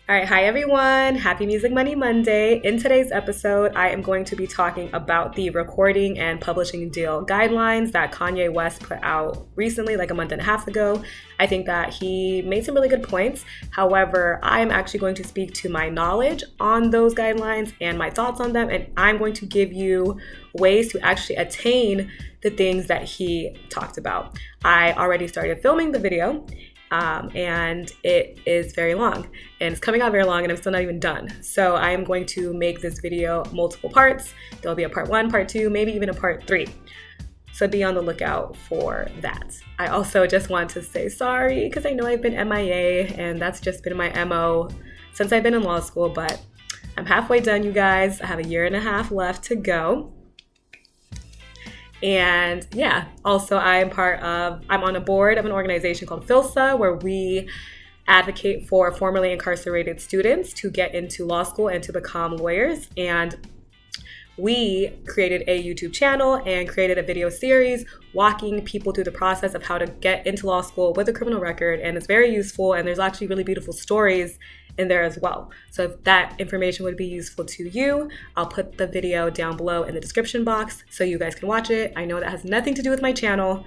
All right, hi everyone. Happy Music Money Monday. In today's episode, I am going to be talking about the recording and publishing deal guidelines that Kanye West put out recently, like a month and a half ago. I think that he made some really good points. However, I am actually going to speak to my knowledge on those guidelines and my thoughts on them, and I'm going to give you ways to actually attain the things that he talked about. I already started filming the video. And it is very long and it's coming out very long and I'm still not even done. So I am going to make this video multiple parts. There'll be a part 1, part 2, maybe even a part 3. So be on the lookout for that. I also just want to say sorry because I know I've been MIA and that's just been my MO since I've been in law school, but I'm halfway done, you guys. I have a year and a half left to go. And yeah, also I'm on a board of an organization called PHLSA, where we advocate for formerly incarcerated students to get into law school and to become lawyers. And we created a YouTube channel and created a video series walking people through the process of how to get into law school with a criminal record. And it's very useful. And there's actually really beautiful stories in there as well. So if that information would be useful to you, I'll put the video down below in the description box so you guys can watch it. I know that has nothing to do with my channel,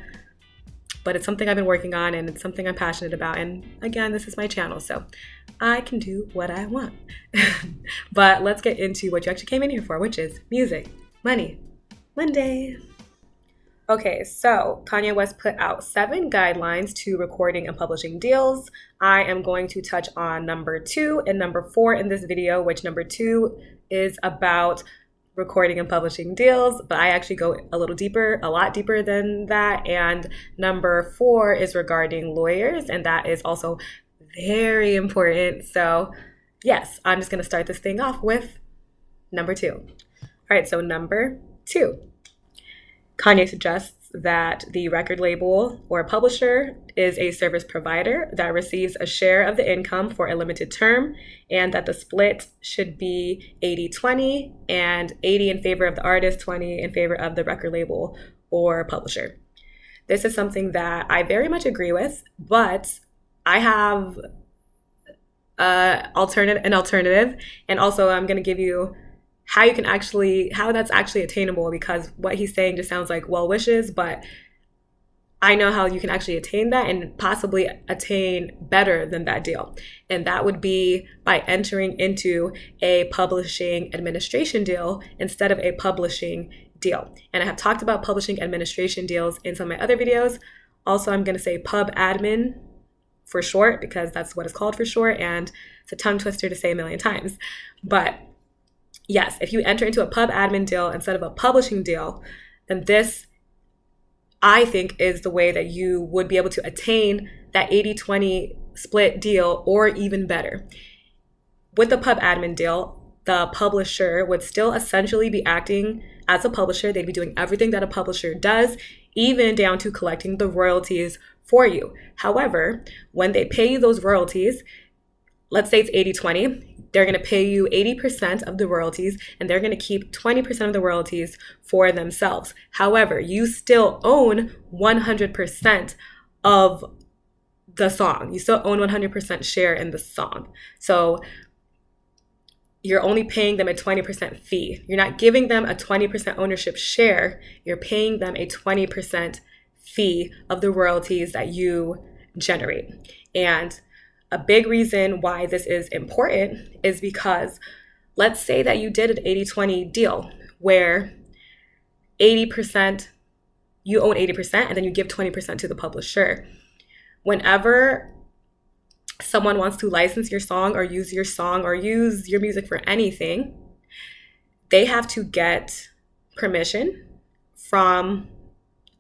but it's something I've been working on and it's something I'm passionate about. And again, this is my channel, so I can do what I want. But let's get into what you actually came in here for, which is Music Money Monday. Okay, so Kanye West put out 7 guidelines to recording and publishing deals. I am going to touch on number 2 and number 4 in this video, which number 2 is about recording and publishing deals, but I actually go a lot deeper than that. And number 4 is regarding lawyers, and that is also very important. So yes, I'm just gonna start this thing off with number 2. All right, so number 2. Kanye suggests that the record label or publisher is a service provider that receives a share of the income for a limited term, and that the split should be 80-20, and 80 in favor of the artist, 20 in favor of the record label or publisher. This is something that I very much agree with, but I have an alternative, and also I'm going to give you how that's actually attainable, because what he's saying just sounds like well wishes, but I know how you can actually attain that and possibly attain better than that deal. And that would be by entering into a publishing administration deal instead of a publishing deal. And I have talked about publishing administration deals in some of my other videos. Also, I'm going to say pub admin for short, because that's what it's called for short, and it's a tongue twister to say a million times. But yes, if you enter into a pub admin deal instead of a publishing deal, then this, I think, is the way that you would be able to attain that 80-20 split deal, or even better. With the pub admin deal, the publisher would still essentially be acting as a publisher. They'd be doing everything that a publisher does, even down to collecting the royalties for you. However, when they pay you those royalties, let's say it's 80-20, they're going to pay you 80% of the royalties and they're going to keep 20% of the royalties for themselves. However, you still own 100% of the song. You still own 100% share in the song. So you're only paying them a 20% fee. You're not giving them a 20% ownership share. You're paying them a 20% fee of the royalties that you generate. And a big reason why this is important is because let's say that you did an 80-20 deal where 80%, you own 80% and then you give 20% to the publisher. Whenever someone wants to license your song or use your music for anything, they have to get permission from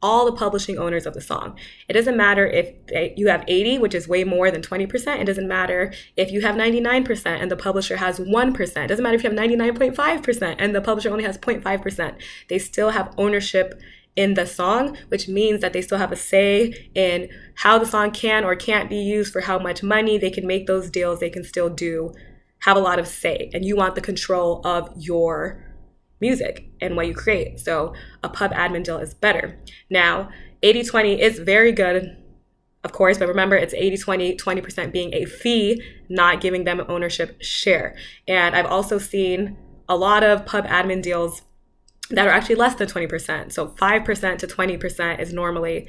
all the publishing owners of the song. It doesn't matter if you have 80, which is way more than 20%. It doesn't matter if you have 99% and the publisher has 1%. It doesn't matter if you have 99.5% and the publisher only has 0.5%. They still have ownership in the song, which means that they still have a say in how the song can or can't be used, for how much money they can make those deals. They can still have a lot of say, and you want the control of your music and what you create. So a pub admin deal is better. Now, 80-20 is very good of course, but remember it's 80-20, 20% being a fee, not giving them an ownership share. And I've also seen a lot of pub admin deals that are actually less than 20%. So 5% to 20% is normally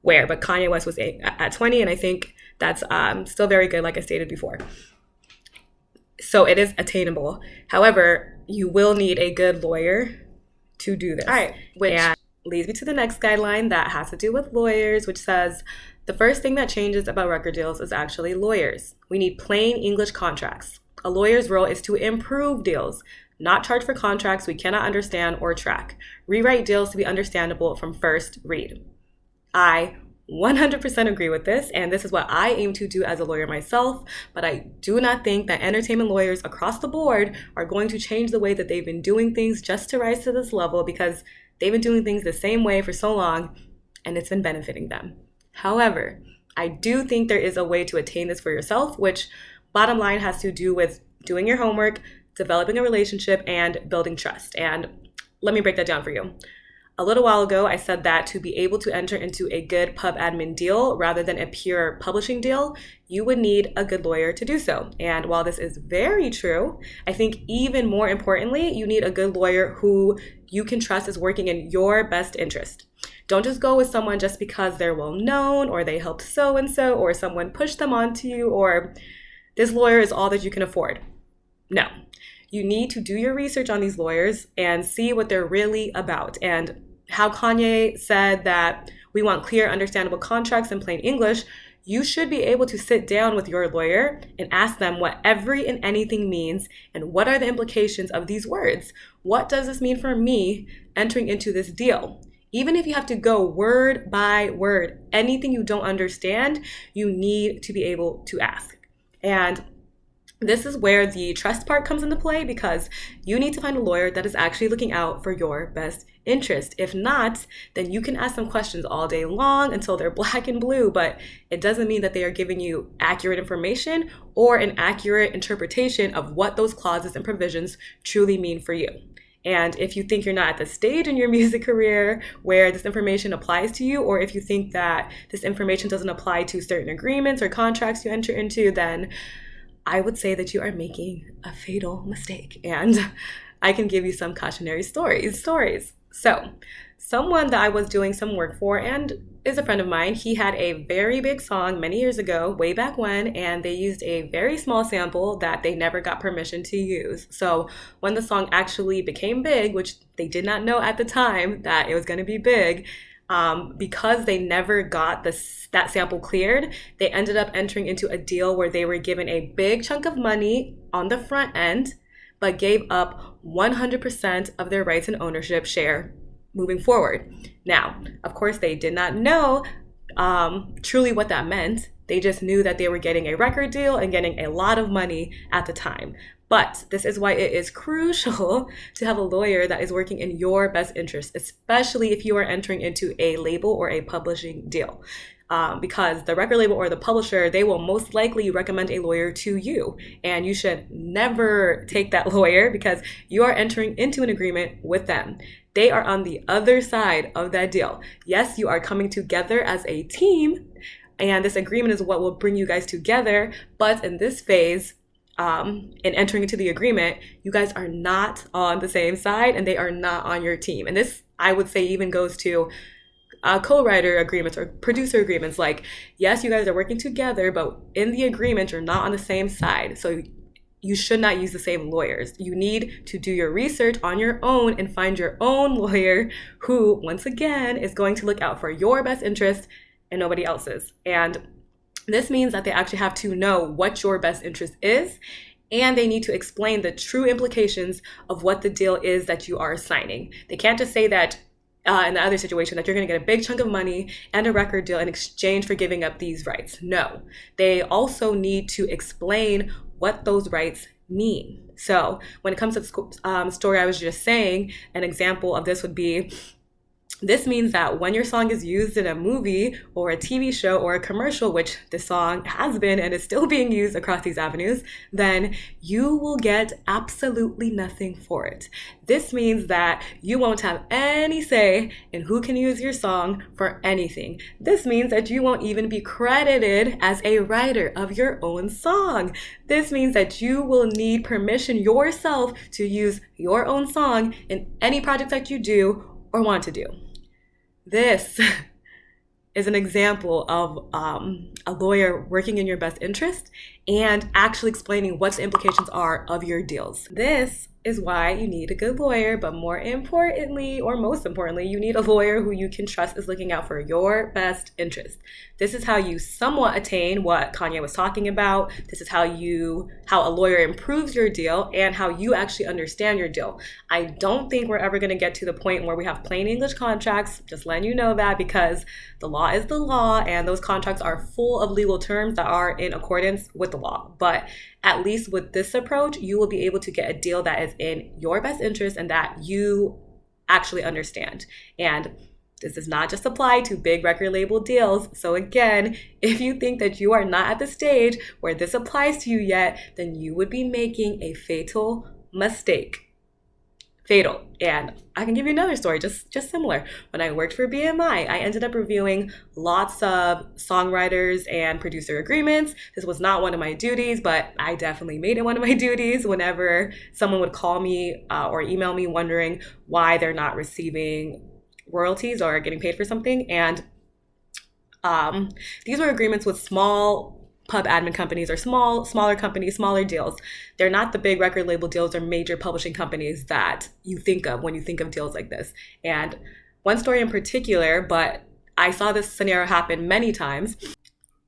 where, but Kanye West was at 20, and I think that's still very good, like I stated before. So it is attainable. However, you will need a good lawyer to do this. All right, which leads me to the next guideline that has to do with lawyers, which says the first thing that changes about record deals is actually lawyers. We need plain English contracts. A lawyer's role is to improve deals, not charge for contracts we cannot understand or track. Rewrite deals to be understandable from first read. I 100% agree with this, and this is what I aim to do as a lawyer myself, but I do not think that entertainment lawyers across the board are going to change the way that they've been doing things just to rise to this level, because they've been doing things the same way for so long, and it's been benefiting them. However, I do think there is a way to attain this for yourself, which bottom line has to do with doing your homework, developing a relationship, and building trust. And let me break that down for you. A little while ago, I said that to be able to enter into a good pub admin deal rather than a pure publishing deal, you would need a good lawyer to do so. And while this is very true, I think even more importantly, you need a good lawyer who you can trust is working in your best interest. Don't just go with someone just because they're well known, or they helped so-and-so, or someone pushed them onto you, or this lawyer is all that you can afford. No. You need to do your research on these lawyers and see what they're really about. And how Kanye said that we want clear, understandable contracts in plain English, you should be able to sit down with your lawyer and ask them what every and anything means and what are the implications of these words. What does this mean for me entering into this deal? Even if you have to go word by word, anything you don't understand, you need to be able to ask. And this is where the trust part comes into play, because you need to find a lawyer that is actually looking out for your best interest. If not, then you can ask them questions all day long until they're black and blue, but it doesn't mean that they are giving you accurate information or an accurate interpretation of what those clauses and provisions truly mean for you. And if you think you're not at the stage in your music career where this information applies to you, or if you think that this information doesn't apply to certain agreements or contracts you enter into, then I would say that you are making a fatal mistake. And I can give you some cautionary stories. So, someone that I was doing some work for and is a friend of mine, he had a very big song many years ago, way back when, and they used a very small sample that they never got permission to use. So when the song actually became big, which they did not know at the time that it was going to be big, because they never got that sample cleared, they ended up entering into a deal where they were given a big chunk of money on the front end, but gave up 100% of their rights and ownership share moving forward. Now, of course, they did not know truly what that meant. They just knew that they were getting a record deal and getting a lot of money at the time. But this is why it is crucial to have a lawyer that is working in your best interest, especially if you are entering into a label or a publishing deal. Because the record label or the publisher, they will most likely recommend a lawyer to you. And you should never take that lawyer because you are entering into an agreement with them. They are on the other side of that deal. Yes, you are coming together as a team, and this agreement is what will bring you guys together. But in this phase, in entering into the agreement, you guys are not on the same side and they are not on your team. And this, I would say, even goes to co-writer agreements or producer agreements. Like, yes, you guys are working together, but in the agreement, you're not on the same side. So you should not use the same lawyers. You need to do your research on your own and find your own lawyer who, once again, is going to look out for your best interest and nobody else's. And this means that they actually have to know what your best interest is, and they need to explain the true implications of what the deal is that you are signing. They can't just say that in the other situation that you're going to get a big chunk of money and a record deal in exchange for giving up these rights. No, they also need to explain what those rights mean. So when it comes to the story I was just saying, an example of this would be This means that when your song is used in a movie or a TV show or a commercial, which the song has been and is still being used across these avenues, then you will get absolutely nothing for it. This means that you won't have any say in who can use your song for anything. This means that you won't even be credited as a writer of your own song. This means that you will need permission yourself to use your own song in any project that you do or want to do. This is an example of a lawyer working in your best interest and actually explaining what the implications are of your deals. This is why you need a good lawyer, but more importantly, or most importantly, you need a lawyer who you can trust is looking out for your best interest. This is how you somewhat attain what Kanye was talking about. This is how a lawyer improves your deal and how you actually understand your deal. I don't think we're ever going to get to the point where we have plain English contracts, just letting you know that, because the law is the law and those contracts are full of legal terms that are in accordance with the law. But at least with this approach, you will be able to get a deal that is in your best interest and that you actually understand. And this does not just apply to big record label deals. So again, if you think that you are not at the stage where this applies to you yet, then you would be making a fatal mistake. Fatal. And I can give you another story, just similar. When I worked for BMI, I ended up reviewing lots of songwriters and producer agreements. This was not one of my duties, but I definitely made it one of my duties whenever someone would call me or email me wondering why they're not receiving royalties or getting paid for something. And these were agreements with small pub admin companies or smaller companies, smaller deals. They're not the big record label deals or major publishing companies that you think of when you think of deals like this. And one story in particular, but I saw this scenario happen many times.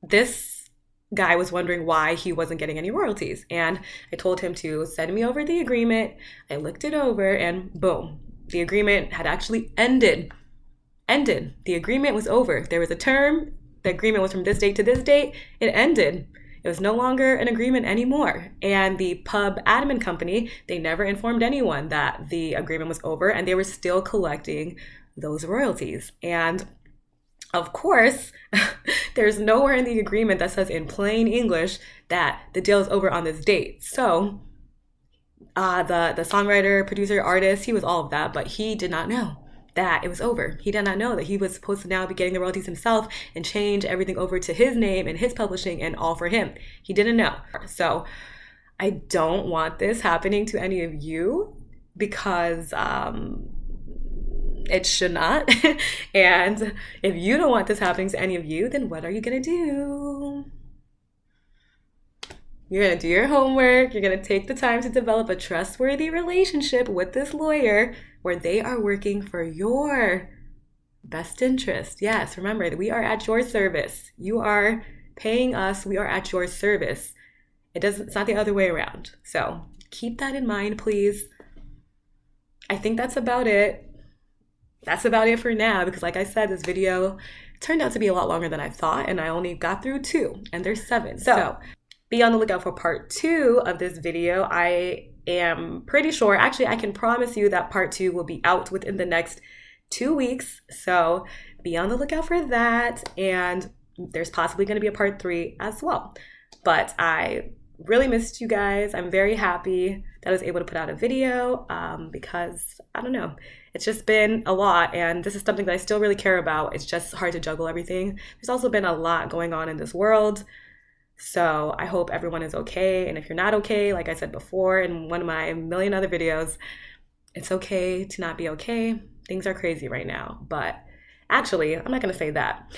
This guy was wondering why he wasn't getting any royalties. And I told him to send me over the agreement. I looked it over and boom, the agreement had actually ended. The agreement was over. There was a term. The agreement was from this date to this date. It ended. It was no longer an agreement anymore. And the pub admin company, they never informed anyone that the agreement was over and they were still collecting those royalties. And of course, there's nowhere in the agreement that says in plain English that the deal is over on this date. So the songwriter, producer, artist, he was all of that, but he did not know that it was over. He did not know that he was supposed to now be getting the royalties himself and change everything over to his name and his publishing and all for him. He didn't know. So I don't want this happening to any of you because it should not. And if you don't want this happening to any of you, then what are you going to do? You're going to do your homework. You're going to take the time to develop a trustworthy relationship with this lawyer where they are working for your best interest. Yes, remember that we are at your service. You are paying us. We are at your service. It's not the other way around. So keep that in mind, please. I think that's about it. That's about it for now because like I said, this video turned out to be a lot longer than I thought and I only got through 2 and there's 7. So be on the lookout for part 2 of this video. I am pretty sure, actually I can promise you that part 2 will be out within the next 2 weeks. So be on the lookout for that. And there's possibly going to be a part 3 as well. But I really missed you guys. I'm very happy that I was able to put out a video because, I don't know, it's just been a lot. And this is something that I still really care about. It's just hard to juggle everything. There's also been a lot going on in this world. So I hope everyone is okay. And if you're not okay, like I said before in one of my million other videos, it's okay to not be okay. Things are crazy right now. But actually, I'm not going to say that.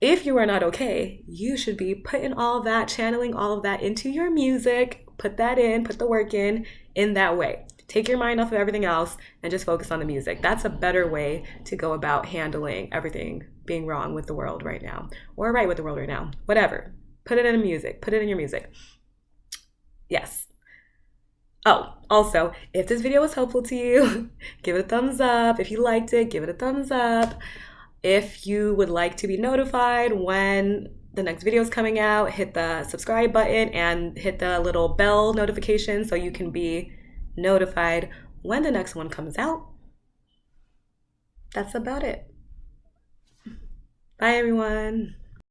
If you are not okay, you should be putting all of that, channeling all of that into your music. Put that in, put the work in that way. Take your mind off of everything else and just focus on the music. That's a better way to go about handling everything being wrong with the world right now or right with the world right now. Whatever. Put it in music. Put it in your music. Yes. Oh, also, if this video was helpful to you, give it a thumbs up. If you liked it, give it a thumbs up. If you would like to be notified when the next video is coming out, hit the subscribe button and hit the little bell notification so you can be notified when the next one comes out. that's about it. Bye, everyone.